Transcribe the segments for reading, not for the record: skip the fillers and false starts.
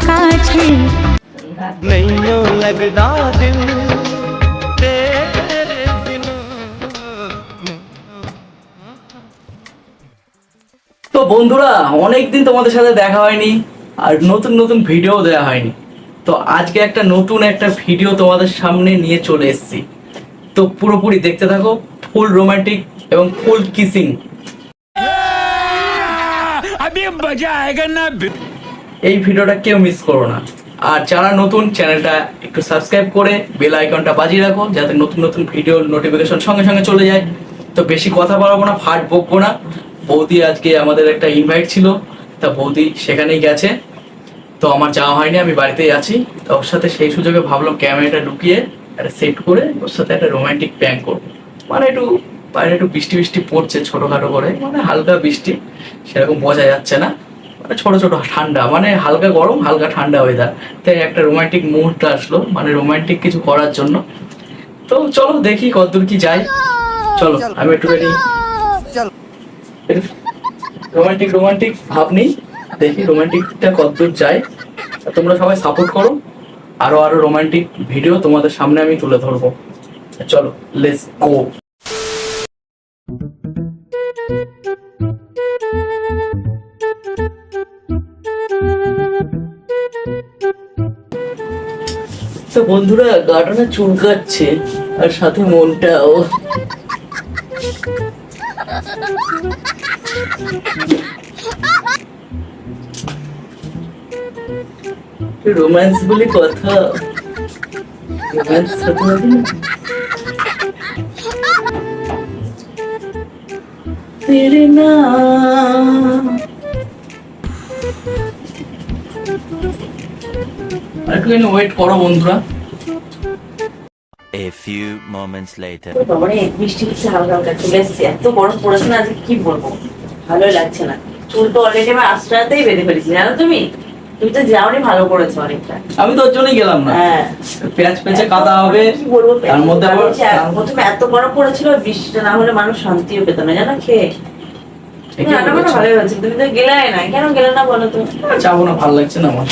কাছে नैयो लगदा दिल तेरे बिना। তো বন্ধুরা, অনেকদিন তোমাদের সাথে দেখা হয়নি আর নতুন নতুন ভিডিও দেওয়া হয়নি। তো আজকে একটা নতুন ভিডিও তোমাদের সামনে নিয়ে চলে এসেছি। তো পুরোপুরি দেখতে থাকো, ফুল রোমান্টিক এবং ফুল কিসিং। এই ভিডিওটা কেউ মিস করো না। আর যারা নতুন, চ্যানেলটা একটু সাবস্ক্রাইব করে বেল আইকনটা বাজিয়ে রাখো, যাতে নতুন নতুন ভিডিওর নোটিফিকেশন সঙ্গে সঙ্গে চলে যায়। তো বেশি কথা বাড়াবো না, ফাট বকবো না। বৌদি আজকে আমাদের একটা ইনভাইট ছিল, তা বৌদি সেখানেই গেছে। তো আমার যাওয়া হয়নি, আমি বাড়িতেই আছি। তো ওর সাথে সেই সুযোগে ভাবলাম ক্যামেরাটা ঢুকিয়ে একটা সেট করে ওর সাথে একটা রোমান্টিক প্র্যাঙ্ক করবো। মানে একটু বাইরে একটু বৃষ্টি বৃষ্টি পড়ছে ছোটখাটো করে, মানে হালকা বৃষ্টি, সেরকম বোঝা যাচ্ছে না। মানে ছোট ছোট ঠান্ডা, মানে হালকা গরম হালকা ঠান্ডা ওয়েদার। তাই একটা রোমান্টিক মুডটা আসলো, মানে রোমান্টিক কিছু করার জন্য। তো চলো দেখি কতদূর কি যায়। চলো আমি একটুখানি রোমান্টিক রোমান্টিক ভাব নিই, দেখি রোমান্টিকটা কতদূর যায়। তোমরা সবাই সাপোর্ট করো, আরো আরো রোমান্টিক ভিডিও তোমাদের সামনে আমি তুলে ধরবো। চলো লেটস গো। তো বন্ধুরা, গাটা না চুলকাচ্ছে আর সাথে মনটাও। রোম্যান্স বলে কথা, রোম্যান্স হতে হবে না। তেরে নাম একটুখানি ওয়েট করো বন্ধুরা। A few moments later. বাবারে বৃষ্টি হচ্ছে হালকা হালকা, চলে এসছে। এত গরম পড়েছে না আজকে, কি বলবো, ভালোই লাগছে না। চুল তো অলরেডি আমি আশ্রয়তেই বেঁধে ফেলেছি, জানো তুমি তো যাওনি, ভালো করেছো অনেকটা। আমি তো ওর জন্যই গেলাম না। হ্যাঁ, পেঁয়াজ পেঁচে কাদা হবে, কি বলবো, তার মধ্যে আবার প্রথমে এত গরম পড়েছিল, বৃষ্টিটা না হলে মানুষ শান্তিও পেত না, জানো খেয়ে। রান্না বান্না ভালোই হচ্ছে, তুমি তো গেলাই না, কেন গেলে না বলো তো? যাবো না, ভালো লাগছে না আমার।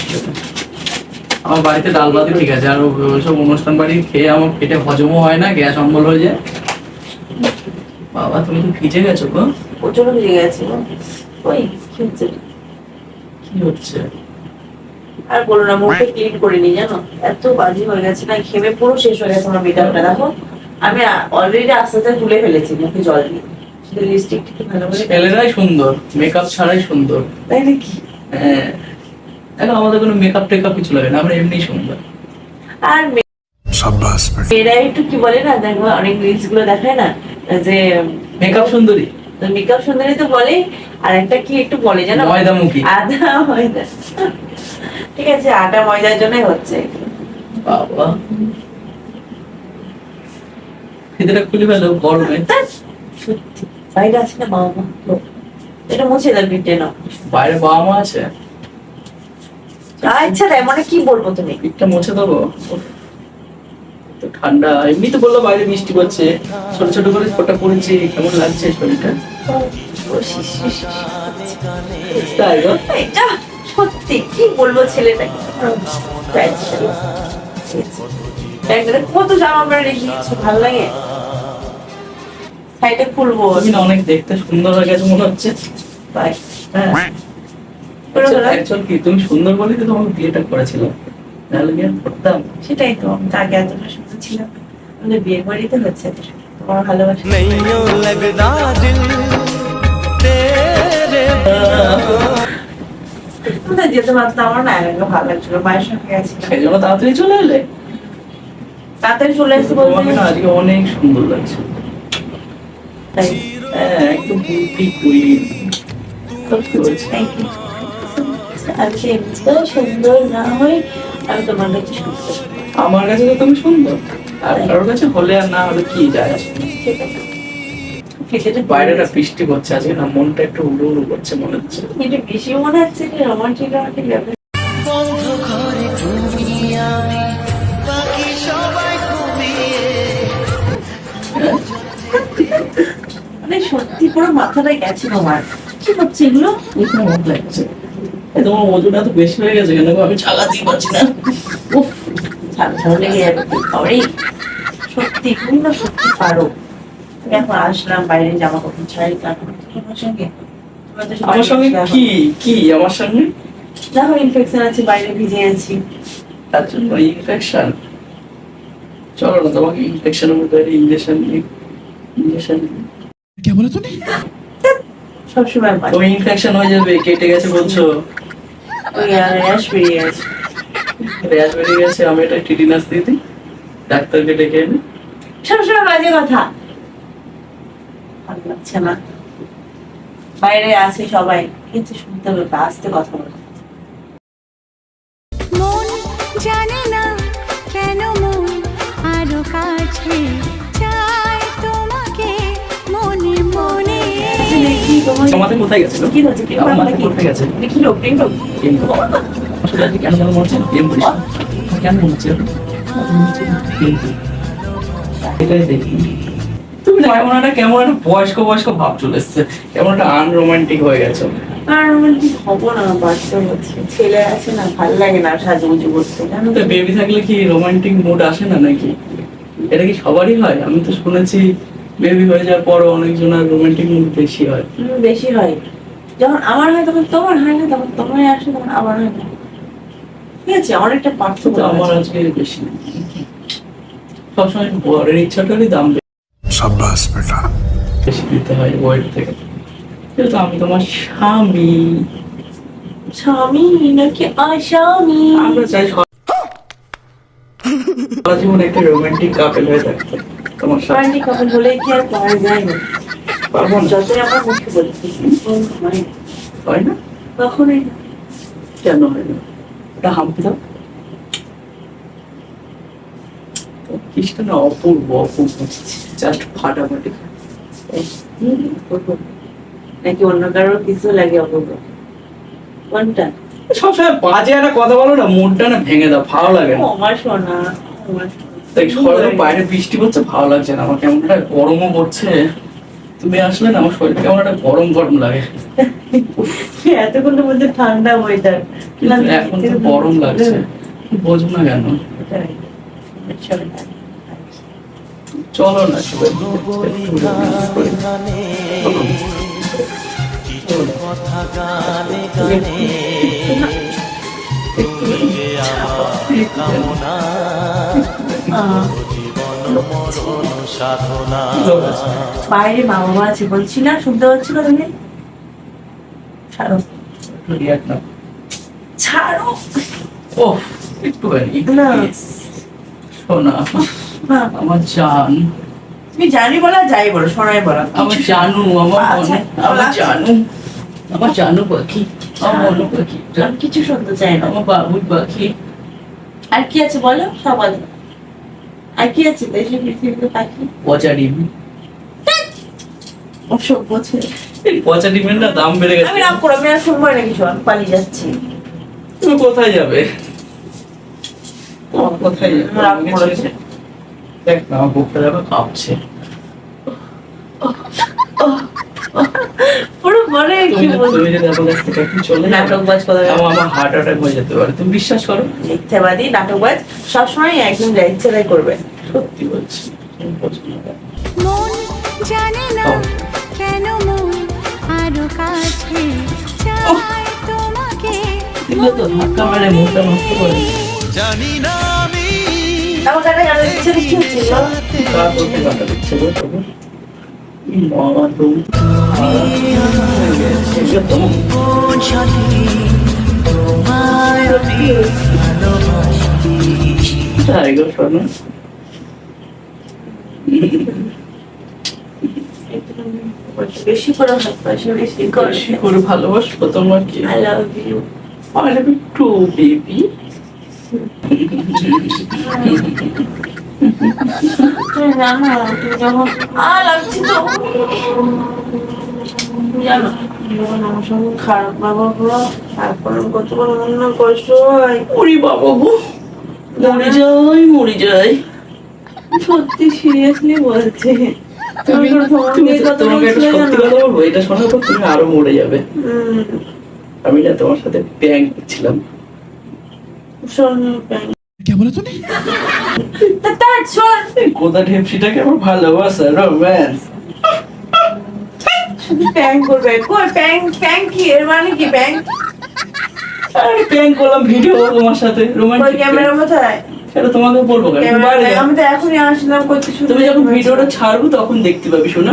আমার বাড়িতে ডাল ভাতই ঠিক আছে, আর ওইসব অনুষ্ঠান বাড়ি খেয়ে আমার পেটে হজমও হয় না, গ্যাস অম্বল হয়ে যায়। বাবা তুমি তো ভিজে গেছো গো। প্রচন্ড ভিজে গেছে। ওই কি হচ্ছে, কি হচ্ছে? আর বলো না, মুখে ক্লিন করিনি জানো, এত বাজি হয়ে গেছে না, ঘেমে পুরো শেষ হয়ে গেছে আমার মেকআপটা। দেখো আমি অলরেডি আস্তে আস্তে তুলে ফেলেছি মুখে জল দিয়ে। লিপস্টিক ভালো করে, ছেলেরাই সুন্দর, মেকআপ ছাড়াই সুন্দর, তাই নাকি? হ্যাঁ, এখন আমাদের কোনো মেকআপ টেকআপ কিছু লাগে না, আমরা এমনি সুন্দর। আর মেয়েরা একটু কি বলে না, দেখো অনেক রিলস গুলো দেখায় না যে মেকআপ সুন্দরী, মেকআপ সুন্দরী তো বলে, আর একটা কি একটু বলে জানো, ময়দামুখী। আদা ময়দা, ঠিক আছে, আটা ময়দার জন্যই হচ্ছে। বাবা ফিতেটা খুলে ফেলো গরমে। সত্যি বাইরে আছে না বাবা মা, এটা মুছে দাও, পিঠে নাও। বাইরে বাবা মা আছে, আচ্ছা রে, মানে কি বলবো, তুমি পিঠটা মুছে দেবো। উফ, তো ঠান্ডা, এমনি তো বললো বাইরে বৃষ্টি পড়ছে, ছোট ছোট করে ফোঁটা পড়েছে, কেমন লাগছে শরীরটা? তাই গো, এটা সত্যি কি বলবো, ছেলেটাকে কত জামা পরে রেখেছি, ভালো লাগে। সাইডে খুলবো, তুমি না অনেক দেখতে সুন্দর হয়ে গেছো মনে হচ্ছে। তাই হ্যাঁ, অ্যাকচুয়ালি কি তুমি সুন্দর বলেই তো তোমাকে বিয়েটা করেছিলাম, তাহলে কি আর করতাম? সেটাই তো, আমি তো আগে এতটা সুন্দর ছিলাম, আমাদের বিয়ে বাড়িতে হচ্ছে তোমার ভালোবাসা। नैयो लगदा दिल तेरे কোথায় যেতে পারতাম, আমার না এলাকা ভালো লাগছিল, মায়ের সঙ্গে গেছিলাম। সেই জন্য তাড়াতাড়ি চলে এলে। তাড়াতাড়ি চলে এসে তোমাকে না বলতে আজকে অনেক সুন্দর লাগছে। তাই হ্যাঁ, একদম বিউটি কুইন। Thank you. আজকে এমনিতেও সুন্দর না হয়, আমি তোমার কাছে সুন্দর। আমার কাছে তো তুমি সুন্দর, আর কারোর কাছে হলে আর না হলে কি যায় আসে। ঠিক আছে, ঠিক আছে। বাইরেটা বৃষ্টি পড়ছে আজকে, না মনটা একটু উড়ু উড়ু করছে মনে হচ্ছে। এটা বেশি মনে হচ্ছে কি রোমান্টিক রোমান্টিক ব্যাপার। বন্ধ ঘরে তুমি আমি, বাকি সবাই ঘুমিয়ে। মানে সত্যি পুরো মাথাটা গেছে তোমার, কি হচ্ছে এগুলো? এখানে মন লাগছে। তোমার ওজন এত বেশি হয়ে গেছে কেন গো? আমি চালাতেই পারছি না। উফ, ছাড়ো লেগে যাবে কি করে। সত্যি তুমি না সত্যি পারো। আমি এখন আসলাম বাইরে জামা কাপড় ছাড়াই কাপড় তোমার সঙ্গে আমার সঙ্গে কি কি আমার সঙ্গে? দেখো ইনফেকশন আছে, বাইরে ভিজে আছি। তার জন্য ইনফেকশন? চলো না তোমাকে ইনফেকশনের মধ্যে ইঞ্জেকশন ইঞ্জেকশন সবসময় পাই তো ইনফেকশন হয়ে যাবে। কেটে গেছে বলছো? ওই আর র্যাশ বেরিয়ে গেছে। র্যাশ বেরিয়ে গেছে, আমি এটা টিটিনাস দিয়ে দিই, ডাক্তারকে ডেকে এনে। সবসময় বাজে কথা, ভালো লাগছে না। বাইরে আছে সবাই, কিন্তু শুনতে হবে, আস্তে কথা বলতে। মন জানে না কেন মন আরো কাছে চাই তোমাকে মনে মনে। দেখি তোমার তোমার মাথায় কোথায় গেছিল? কি হচ্ছে? আমার মাথায় কোথায় গেছে? দেখি লোক টিং লোক। আসলে আজকে কেন যেন মনে হচ্ছে প্রেম করিস। কেন মনে হচ্ছে এটাই দেখি। তুমি না কেমন একটা বয়স্ক বয়স্ক ভাব চলে এসছে, কেমন একটা আনরোমান্টিক হয়ে গেছে। আর রোমান্টিক হবো না, বাচ্চা হচ্ছে, ছেলে আছে না, ভাল লাগে না সাজুগুজু করতে, জানো তো। বেবি থাকলে কি রোমান্টিক মুড আসে না নাকি? এটা কি সবারই হয়? আমি তো শুনেছি বেবি হয়ে যাওয়ার পর অনেকজনের রোমান্টিক মুড বেশি হয়। বেশি হয়, যখন আমার হয় তখন তোমার হয় না, তখন তোমার আসে তখন আমার হয় না। ঠিক আছে, অনেকটা পার্থক্য তো আমার আছে। আজকে বেশি সবসময় বরের ইচ্ছাটারই দাম शाबाश बेटा। বেশি দিতে হয় ওয়েট থেকে। যেহেতু আমি তোমার স্বামী, স্বামী নাকি আসামি? আমরা চাই সারা জীবন একটা রোমান্টিক কাপল হয়ে থাকতে। তোমার সাথে রোমান্টিক কাপল হলে কি আর পারা যায় না? পারবো না? যতই আমরা মুখে বলছি হয় না? কখনোই না। কেন হয় না? এটা হাম্পি দাও। কিসটা না অপূর্ব অপূর্ব, জাস্ট ফাটাফাটি। করবো নাকি অন্য কারোর কিছু লাগে অপূর্ব? কোনটা? সবসময় বাজে একটা কথা বলো না, মুডটা না ভেঙে দাও, ভালো লাগে না। আমার সোনা, আমার সোনা। তাই সকালে বাইরে বৃষ্টি পড়ছে, ভালো লাগছে না আমার, কেমন একটা গরমও করছে। তুমি আসলে না আমার শরীর কেমন একটা গরম গরম লাগে। এতক্ষণের মধ্যে ঠান্ডা ওয়েদার, কিন্তু এখন তো গরম লাগছে, বোঝো না কেন? চলো না সবাই কথা গানে গানে কামনা জীবন মরণ সাধনা। বাইরে মা বাবা আছে বলছি না, শুনতে পাচ্ছি না তুমি? ছাড়ো ছাড়ো। ও একটুখানি না। শোনা না, আমার জান, তুমি জানি বলা যাই বলো, শোনাই বলো। আমার জানু, আমার আচ্ছা, আমার জানু, আমার জানু পাখি, আমার মনু পাখি, আমি কিছু শুনতে চাই না। আমার বাবুই পাখি। আর কি আছে বলো, সব বলো। আর কি আছে দেশে পৃথিবীতে পাখি? পচা ডিম। অসভ্য ছেলে। এই পচা ডিমের না দাম বেড়ে গেছে। আমি রাগ করো, আমি আর শুনবো না কিছু, আমি পালিয়ে যাচ্ছি। তুমি কোথায় যাবে? তোমার কোথায় যাবে? রাগ করেছে। দেখ না আমার বুকটা যাবে কাঁপছে। পুরো বলে কি বলবো? তুমি যদি আমার কাছ থেকে একটু চলে যাও, নাটকবাজ কথা আমার হার্ট অ্যাটাক হয়ে যেতে পারে, তুমি বিশ্বাস করো। মিথ্যাবাদী নাটকবাজ সবসময় একদম যা ইচ্ছে তাই করবে। সত্যি বলছি, তুমি বোঝো না কেন? মন জানে না কেন মন আরো কাছে চাই তোমাকে দিলে তো ধাক্কা মেরে মুখটা নষ্ট করে। জানি না আমি আমার কাছে গান ইচ্ছে কি হচ্ছিল? কার বলতে কাটা দিচ্ছে গো তবু? মা তুমি কোন সাথী তোমায় আমি ভালোবাসি। তাই গো শোনো, বেশি করে ভালোবাসি, বেশি করে। বেশি করে ভালোবাসবো তোমার কি? I love you. I love you too, baby. তুমি জানো তুমি যখন লাগছি তো জানো যখন আমার সঙ্গে খারাপ ব্যবহার করো, তারপরে কত বড় মনে কষ্ট হয়। ওরে বাবা গো, মরে যাই মরে যাই। সত্যি সিরিয়াসলি বলছে। তুমি তোমাকে একটা সত্যি কথা বলবো, এটা শোনার পর তুমি আরো মরে যাবে। আমি না তোমার সাথে প্র্যাঙ্ক করছিলাম। শোন তার শোন কোথা ঢেপসিটাকে আমার ভালোবাসা রোম্যান্স। শুধু প্যাং করবে কই প্যাং কি এর মানে কি প্যাং আরে প্র্যাঙ্ক করলাম ভিডিও তোমার সাথে কই রোমান্টিক। ক্যামেরা কোথায় সেটা তোমাকে বলবো কেন? তুমি বাইরে যাও। আমি তো এখনই আসলাম কই কিছু তুমি যখন ভিডিওটা ছাড়বো তখন দেখতে পাবি শোনা।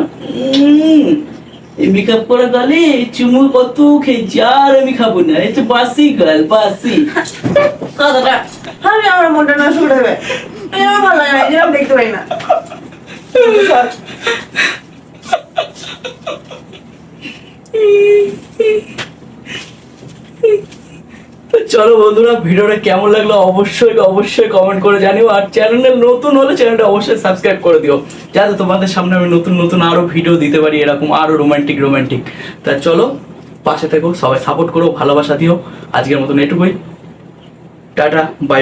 এই মেকআপ করে গেলে চুমু কত খেয়েছি, আর আমি খাবো না, এই তো বাসি গাল বাসি। কথাটা আমি আমার মনটা নষ্ট করে দেবে আমার ভালো লাগে না যেরকম দেখতে পাই না তো চলো বন্ধুরা, ভিডিওটা কেমন লাগলো অবশ্যই অবশ্যই কমেন্ট করে জানিও। আর চ্যানেলে নতুন হলে চ্যানেলটা অবশ্যই সাবস্ক্রাইব করে দিও, যাতে তোমাদের সামনে আমি নতুন নতুন আরো ভিডিও দিতে পারি, এরকম আরো রোমান্টিক। তা চলো, পাশে থেকো, সবাই সাপোর্ট করো, ভালোবাসা দিও। আজকের মতন এটুকুই, টাটা বাই বাই।